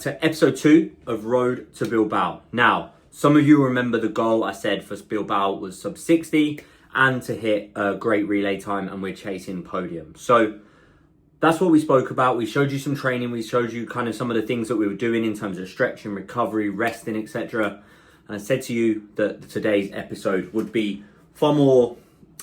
to episode 2 of Road to Bilbao. Now, some of you remember the goal I said for Bilbao was sub 60 and to hit a great relay time, and we're chasing podium. So that's what we spoke about. We showed you some training. We showed you kind of some of the things that we were doing in terms of stretching, recovery, resting, etc. And I said to you that today's episode would be far more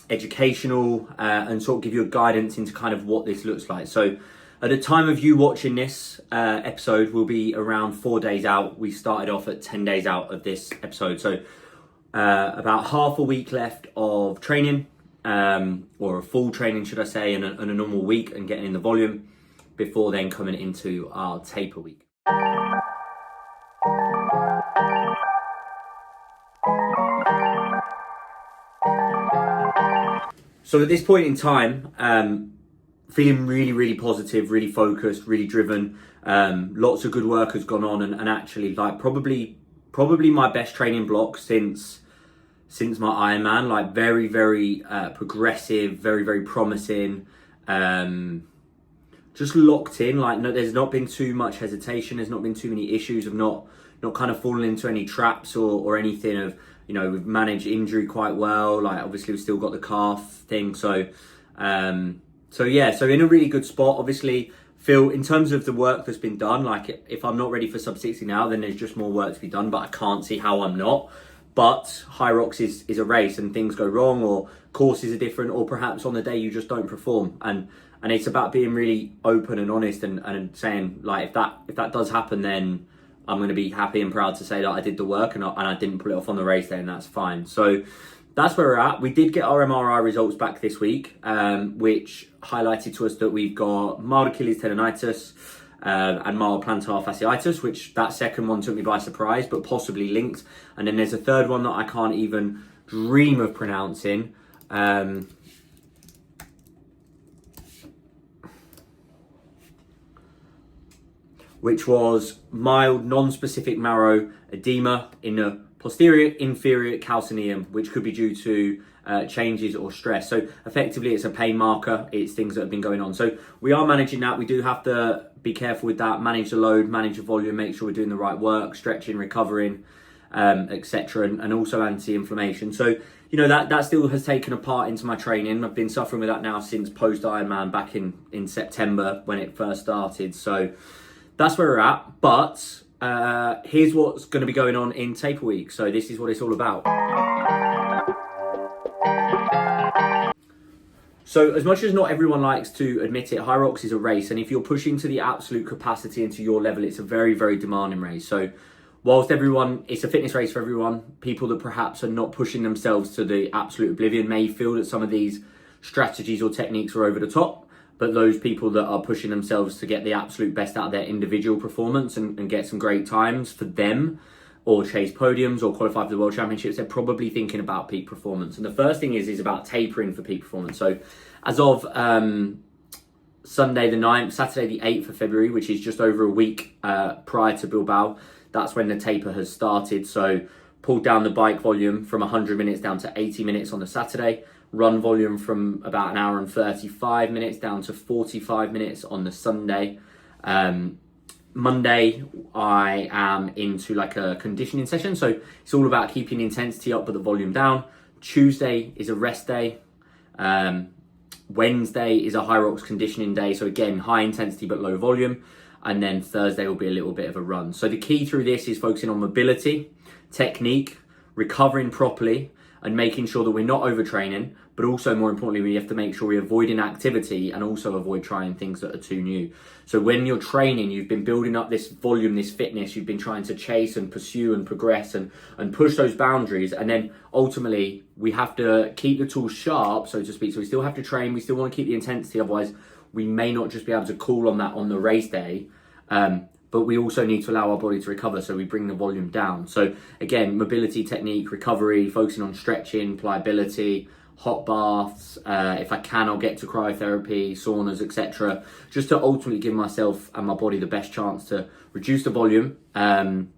educational and sort of give you a guidance into kind of what this looks like. So at the time of you watching this episode, we'll be around 4 days out. We started off at 10 days out of this episode. So about half a week left of training, or a full training, should I say, and a normal week, and getting in the volume before then coming into our taper week. So at this point in time, feeling really positive, really focused, really driven. Lots of good work has gone on, and actually, like probably my best training block since my Ironman. Like very progressive, very promising. Just locked in. Like no, there's not been too much hesitation. There's not been too many issues. I've not kind of fallen into any traps or anything of, you know, we've managed injury quite well. Like obviously we've still got the calf thing. So in a really good spot. Obviously feel in terms of the work that's been done, like if I'm not ready for sub 60 now, then there's just more work to be done, but I can't see how I'm not. But Hyrox is a race, and things go wrong, or courses are different, or perhaps on the day you just don't perform. And it's about being really open and honest and saying, like, if that does happen, then I'm going to be happy and proud to say that I did the work and I didn't pull it off on the race day, and that's fine. So that's where we're at. We did get our MRI results back this week, which highlighted to us that we've got mild Achilles tendonitis and mild plantar fasciitis, which that second one took me by surprise, but possibly linked. And then there's a third one that I can't even dream of pronouncing. Which was mild non-specific marrow edema in the posterior inferior calcaneum, which could be due to changes or stress. So effectively it's a pain marker. It's things that have been going on. So we are managing that. We do have to be careful with that, manage the load, manage the volume, make sure we're doing the right work, stretching, recovering, etc. and also anti-inflammation. So, you know, that still has taken a part into my training. I've been suffering with that now since post Ironman back in September when it first started. So that's where we're at. But here's what's going to be going on in taper week. So this is what it's all about. So as much as not everyone likes to admit it, Hyrox is a race. And if you're pushing to the absolute capacity and to your level, it's a very demanding race. So whilst it's a fitness race for everyone, people that perhaps are not pushing themselves to the absolute oblivion may feel that some of these strategies or techniques are over the top. But those people that are pushing themselves to get the absolute best out of their individual performance and get some great times for them, or chase podiums or qualify for the World Championships, they're probably thinking about peak performance. And the first thing is about tapering for peak performance. So as of Sunday the 9th, Saturday the 8th of February, which is just over a week prior to Bilbao, that's when the taper has started. So pulled down the bike volume from 100 minutes down to 80 minutes on the Saturday, run volume from about an hour and 35 minutes down to 45 minutes on the Sunday. Monday, I am into like a conditioning session. So it's all about keeping the intensity up, but the volume down. Tuesday is a rest day. Wednesday is a Hyrox conditioning day. So again, high intensity, but low volume. And then Thursday will be a little bit of a run. So the key through this is focusing on mobility, technique, recovering properly, and making sure that we're not overtraining, but also more importantly, we have to make sure we're avoiding activity and also avoid trying things that are too new. So when you're training, you've been building up this volume, this fitness, you've been trying to chase and pursue and progress and push those boundaries. And then ultimately we have to keep the tools sharp, so to speak. So we still have to train, we still want to keep the intensity, otherwise we may not just be able to call on that on the race day. But we also need to allow our body to recover, so we bring the volume down. So again, mobility, technique, recovery, focusing on stretching, pliability, hot baths. If I can, I'll get to cryotherapy, saunas, etc. Just to ultimately give myself and my body the best chance to reduce the volume and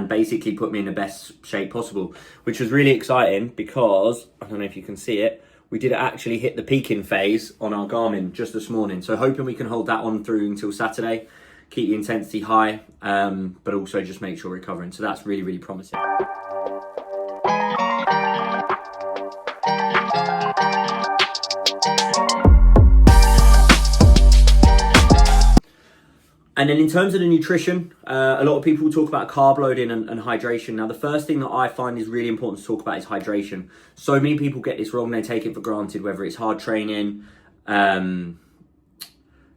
basically put me in the best shape possible, which was really exciting because, I don't know if you can see it, we did actually hit the peaking phase on our Garmin just this morning. So hoping we can hold that on through until Saturday, keep the intensity high, but also just make sure recovering. So that's really, really promising. And then in terms of the nutrition, a lot of people talk about carb loading and hydration. Now, the first thing that I find is really important to talk about is hydration. So many people get this wrong. They take it for granted, whether it's hard training, running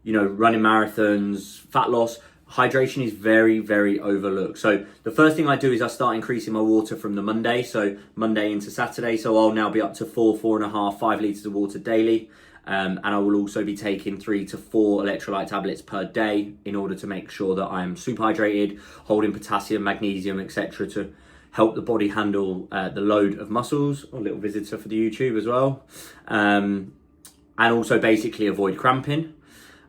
marathons, fat loss. Hydration is very, very overlooked. So the first thing I do is I start increasing my water from the Monday. So Monday into Saturday. So I'll now be up to 4.5, 5 litres of water daily. And I will also be taking 3 to 4 electrolyte tablets per day in order to make sure that I'm super hydrated, holding potassium, magnesium, etc. to help the body handle the load of muscles. A little visitor for the YouTube as well. And also basically avoid cramping.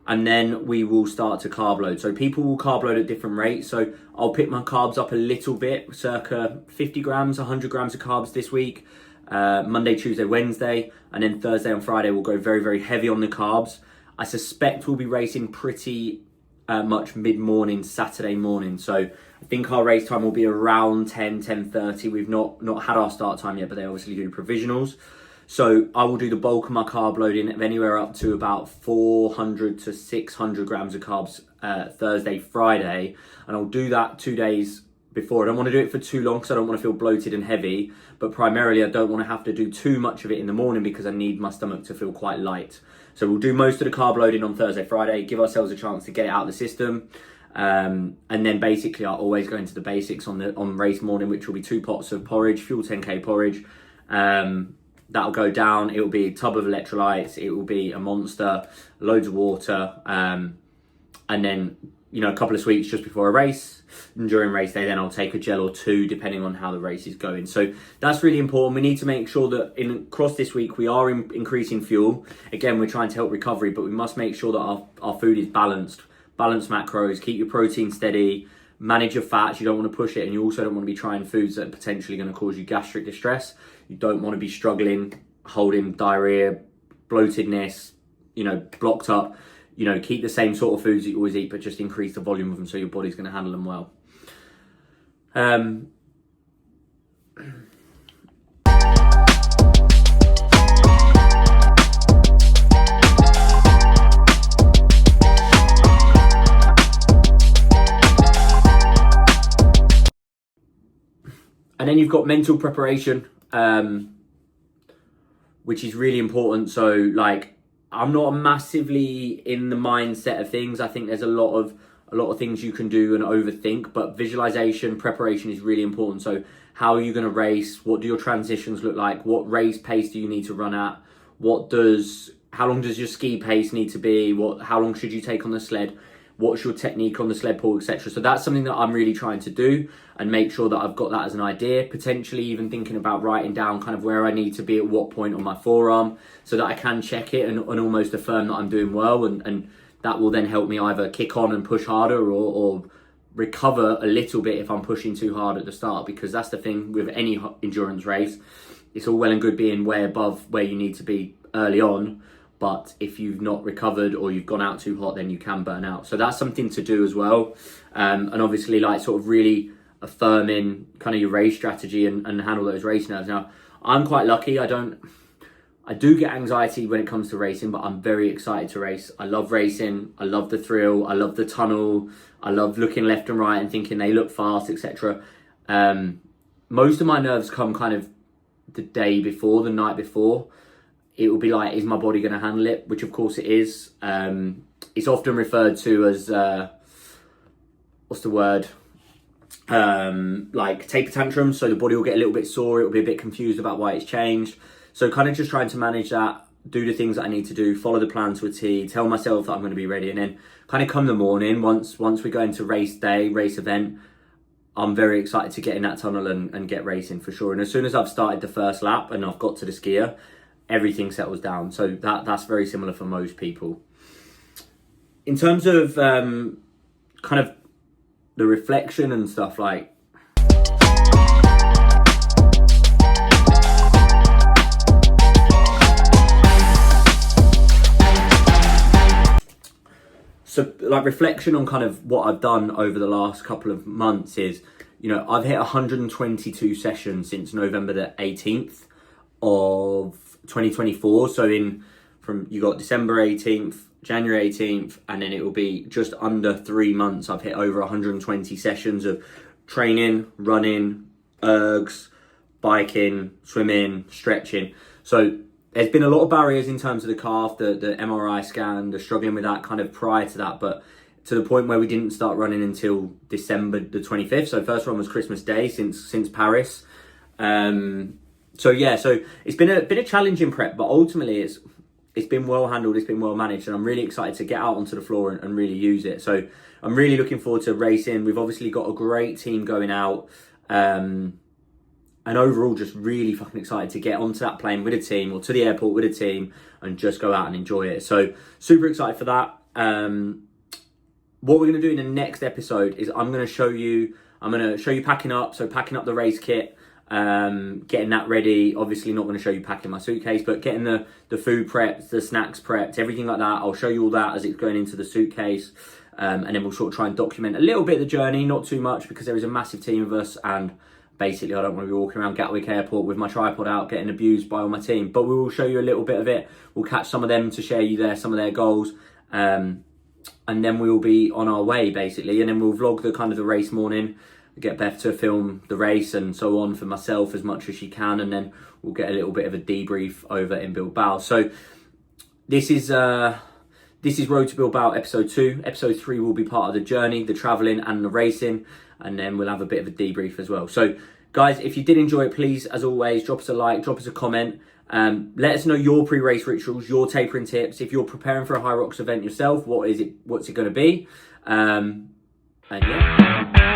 And then we will start to carb load. So people will carb load at different rates. So I'll pick my carbs up a little bit, circa 50 grams, 100 grams of carbs this week. Monday, Tuesday, Wednesday, and then Thursday and Friday we'll go very, very heavy on the carbs. I suspect we'll be racing pretty much mid-morning, Saturday morning. So I think our race time will be around 10:30. We've not had our start time yet, but they obviously do provisionals. So I will do the bulk of my carb loading of anywhere up to about 400 to 600 grams of carbs Thursday, Friday. And I'll do that 2 days before. I don't want to do it for too long because I don't want to feel bloated and heavy, but primarily I don't want to have to do too much of it in the morning because I need my stomach to feel quite light. So we'll do most of the carb loading on Thursday, Friday, give ourselves a chance to get it out of the system. And then basically I'll always go into the basics on race morning, which will be 2 pots of porridge, Fuel 10K porridge. That'll go down. It will be a tub of electrolytes. It will be a Monster, loads of water, and then a couple of sweets just before a race. And during race day, then I'll take a gel or 2, depending on how the race is going. So that's really important. We need to make sure that across this week, we are increasing fuel. Again, we're trying to help recovery, but we must make sure that our food is balanced. Balance macros, keep your protein steady, manage your fats. You don't want to push it, and you also don't want to be trying foods that are potentially going to cause you gastric distress. You don't want to be struggling, holding diarrhea, bloatedness, blocked up. Keep the same sort of foods that you always eat, but just increase the volume of them so your body's going to handle them well. And then you've got mental preparation, which is really important. So I'm not massively in the mindset of things. I think there's a lot of things you can do and overthink, but visualization, preparation is really important. So how are you going to race? What do your transitions look like? What race pace do you need to run at? How long does your ski pace need to be? How long should you take on the sled? What's your technique on the sled pull, etc. So that's something that I'm really trying to do and make sure that I've got that as an idea, potentially even thinking about writing down kind of where I need to be at what point on my forearm so that I can check it and almost affirm that I'm doing well, and that will then help me either kick on and push harder or recover a little bit if I'm pushing too hard at the start, because that's the thing with any endurance race. It's all well and good being way above where you need to be early on, but if you've not recovered or you've gone out too hot, then you can burn out. So that's something to do as well. And obviously sort of really affirming kind of your race strategy and handle those race nerves. Now, I'm quite lucky. I do get anxiety when it comes to racing, but I'm very excited to race. I love racing. I love the thrill. I love the tunnel. I love looking left and right and thinking they look fast, etc. Most of my nerves come kind of the day before, the night before. It will be like, is my body going to handle it? Which of course it is. It's often referred to as, what's the word? Like taper tantrums. So the body will get a little bit sore. It will be a bit confused about why it's changed. So kind of just trying to manage that, do the things that I need to do, follow the plan to a T, tell myself that I'm going to be ready. And then kind of come the morning, once we go into race day, race event, I'm very excited to get in that tunnel and get racing for sure. And as soon as I've started the first lap and I've got to the skier, everything settles down. So that's very similar for most people. In terms of kind of the reflection and stuff, like, So like reflection on kind of what I've done over the last couple of months is, I've hit 122 sessions since November the 18th of 2024. So you got December 18th, January 18th, and then it will be just under 3 months. I've hit over 120 sessions of training, running, ergs, biking, swimming, stretching. So there's been a lot of barriers in terms of the calf, the MRI scan, the struggling with that kind of prior to that, but to the point where we didn't start running until December the 25th. So first run was Christmas Day since Paris. So it's been a challenging prep, but ultimately it's been well handled, it's been well managed, and I'm really excited to get out onto the floor and really use it. So I'm really looking forward to racing. We've obviously got a great team going out. And overall, just really fucking excited to get onto that plane with a team or to the airport with a team and just go out and enjoy it. So super excited for that. What we're going to do in the next episode is I'm going to show you packing up. So packing up the race kit, getting that ready. Obviously not going to show you packing my suitcase, but getting the food prepped, the snacks prepped, everything like that. I'll show you all that as it's going into the suitcase. And then we'll sort of try and document a little bit of the journey, not too much because there is a massive team of us, and basically I don't want to be walking around Gatwick Airport with my tripod out getting abused by all my team. But we will show you a little bit of it. We'll catch some of them to share you some of their goals. And then we will be on our way basically. And then we'll vlog the race morning, get Beth to film the race and so on for myself as much as she can. And then we'll get a little bit of a debrief over in Bilbao. So this is Road to Bilbao episode 2. Episode 3 will be part of the journey, the travelling and the racing. And then we'll have a bit of a debrief as well. So guys, if you did enjoy it, please, as always, drop us a like, drop us a comment. Let us know your pre-race rituals, your tapering tips. If you're preparing for a Hyrox event yourself, what's it going to be? And yeah.